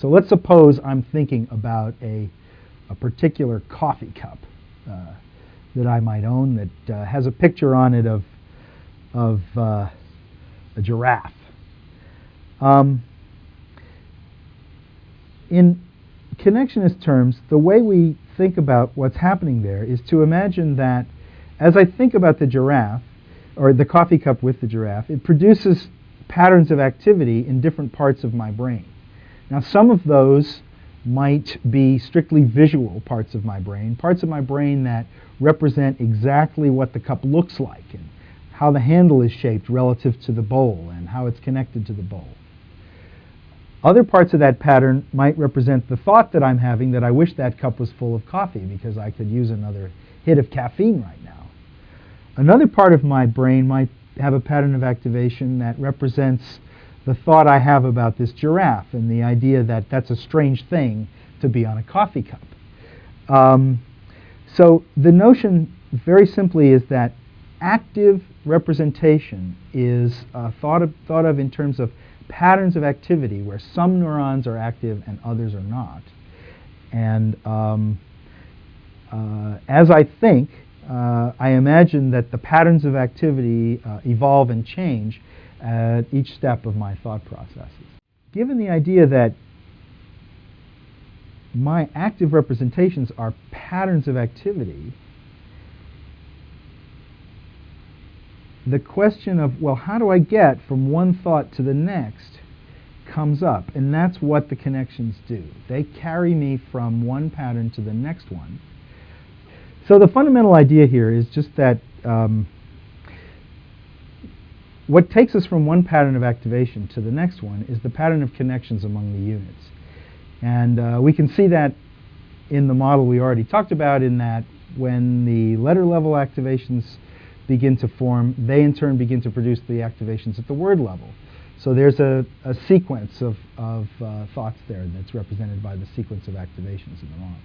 So let's suppose I'm thinking about a particular coffee cup that I might own that has a picture on it of a giraffe. In connectionist terms, the way we think about what's happening there is to imagine that as I think about the giraffe, or the coffee cup with the giraffe, it produces patterns of activity in different parts of my brain. Now, some of those might be strictly visual parts of my brain that represent exactly what the cup looks like and how the handle is shaped relative to the bowl and how it's connected to the bowl. Other parts of that pattern might represent the thought that I'm having that I wish that cup was full of coffee because I could use another hit of caffeine right now. Another part of my brain might have a pattern of activation that represents the thought I have about this giraffe and the idea that that's a strange thing to be on a coffee cup. So the notion, very simply, is that active representation is thought of in terms of patterns of activity where some neurons are active and others are not. And as I think, I imagine that the patterns of activity evolve and change at each step of my thought processes. Given the idea that my active representations are patterns of activity, the question of, well, how do I get from one thought to the next comes up, and that's what the connections do. They carry me from one pattern to the next one. So the fundamental idea here is just that what takes us from one pattern of activation to the next one is the pattern of connections among the units. And we can see that in the model we already talked about, in that when the letter level activations begin to form, they in turn begin to produce the activations at the word level. So there's a sequence of thoughts there that's represented by the sequence of activations in the model.